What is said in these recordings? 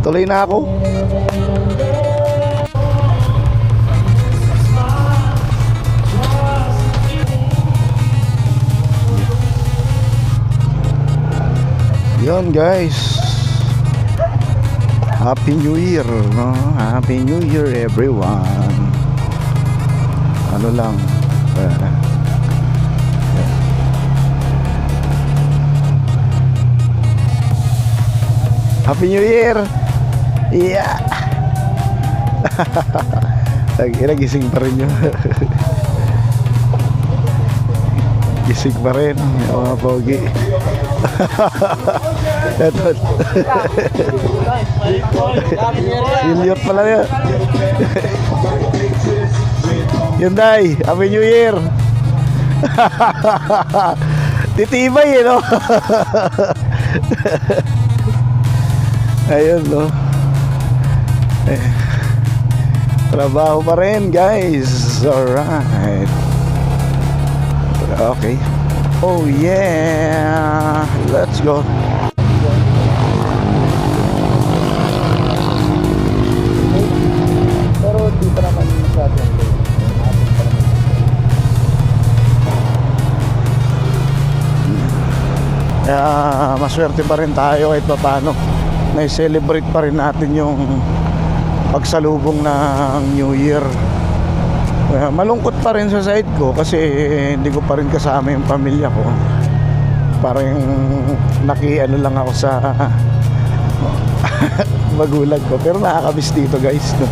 Tuloy na ako. Yun guys, Happy New Year, no? Happy New Year everyone. Ano lang, Happy New Year. Yeah. Gising pa rin yun. Gising pa rin yung mga pogi. Ito. Ilyot pala yun. Hyundai, Happy New Year. Titibay no. Ayun no. Trabaho pa rin guys. Alright. Okay. Oh yeah. Let's go. Pero di pa naman masyado. Maswerte pa rin tayo kahit pa paano. Na-celebrate pa rin natin yung pagsalubong ng New Year. Malungkot pa rin sa side ko kasi hindi ko pa rin kasama yung pamilya ko. Parang nakiano lang ako sa magulang ko. Pero nakakamiss dito guys, no?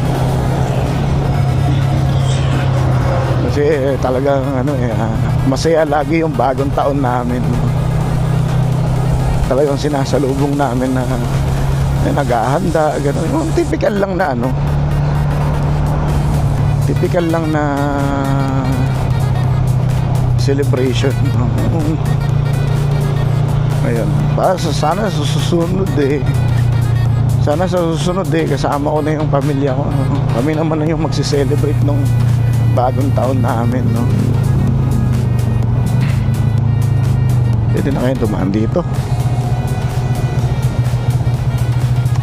Kasi talagang masaya lagi yung bagong taon namin. Talagang sinasalubong namin na naghahanda, gano'n. Yung typical lang na typical lang na celebration. Ayun. Sana sa susunod sana sa susunod kasama ko na yung pamilya ko. Kami naman na yung magsi-celebrate nung bagong taon namin, no? Pwede na kayo tumaan dito.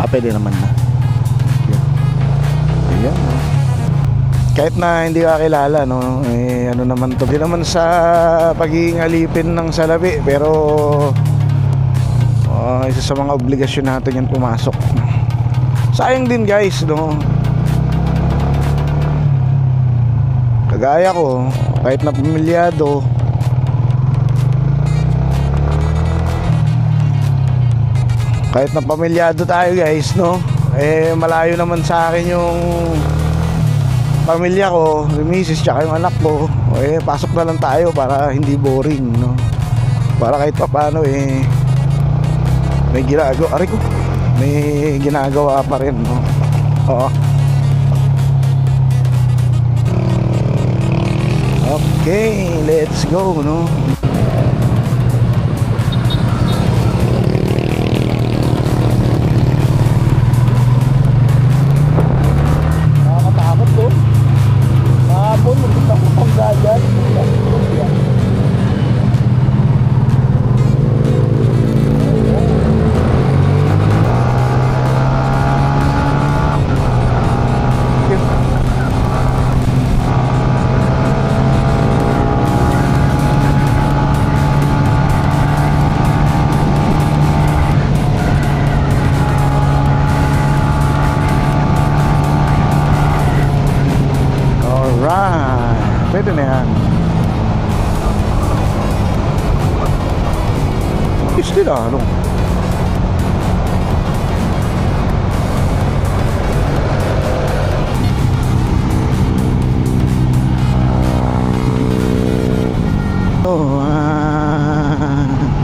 Pwede naman na. Ayan. Kahit na hindi ka kilala, no? Ano naman to? Hindi naman sa pagiging alipin ng salapi, pero isa sa mga obligasyon natin yung pumasok. Sayang din guys, no? Kagaya ko, kahit na pamilyado, kahit na pamilyado tayo guys, no? Malayo naman sa akin yung pamilya ko, yung misis tsaka yung anak ko. Pasok na lang tayo para hindi boring, no? Para kahit pa paano may ginagawa, may ginagawa pa rin, no? Oo. Okay, let's go, no? Pwede na yan. Still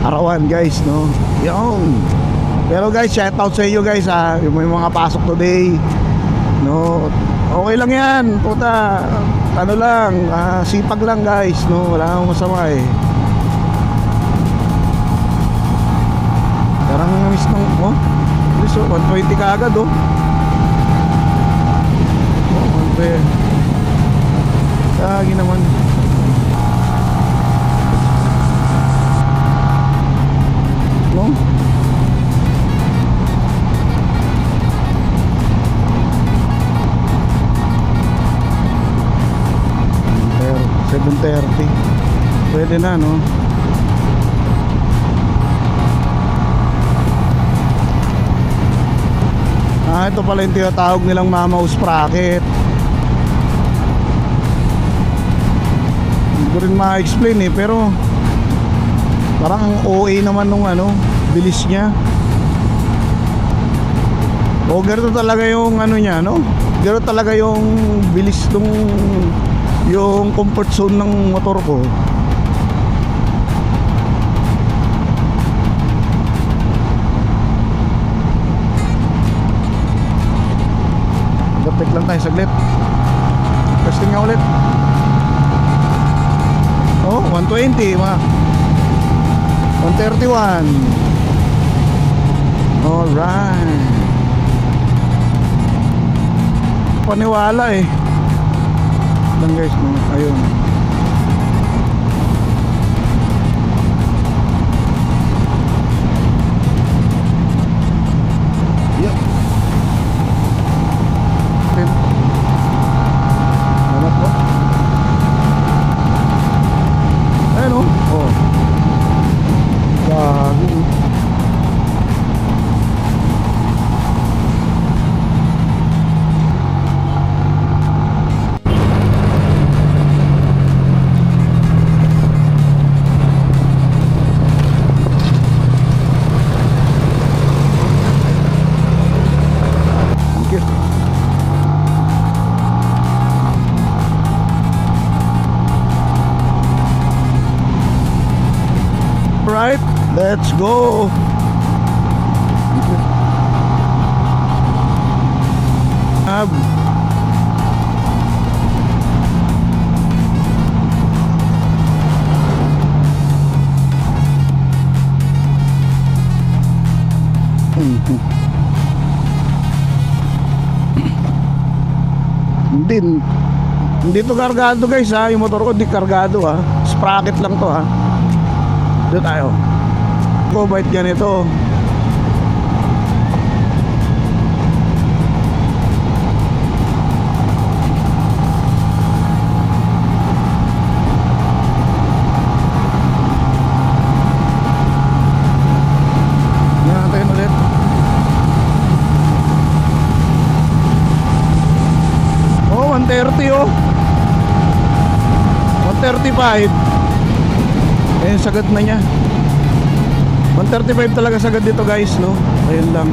arawan guys, no? Yun. Pero guys, shout out sa inyo guys, yung may mga pasok today, no? Okay lang yan, puta. Sipag lang guys, no? Wala akong masama Parang miss ng 120 ka agad, 120. Lagi naman. No? pwede na, no? Ito pala yung tinatawag nilang mama sprocket. Hindi ko rin ma-explain eh, pero parang ang OA naman nung ano, bilis niya. O ganito talaga yung ano niya, no? Ganito talaga yung bilis nung yung comfort zone ng motor ko. Take lang tayo saglit. Testing nga ulit. Oh, 120 mga 131. Alright. Paniwala eh. Lang guys, no? Ayun. Yep. Salamat po. Ayun o. Oh. Gago. Right, let's go. Hindi to kargado guys ha. Yung motor ko di kargado ha. Sprocket lang to ha. Doon tayo. Ko bait ganito. Natin ulit. Oh, 130 oh. 135. Ayun, sagad na niya. 135 talaga sagad dito guys, no? Ayun lang.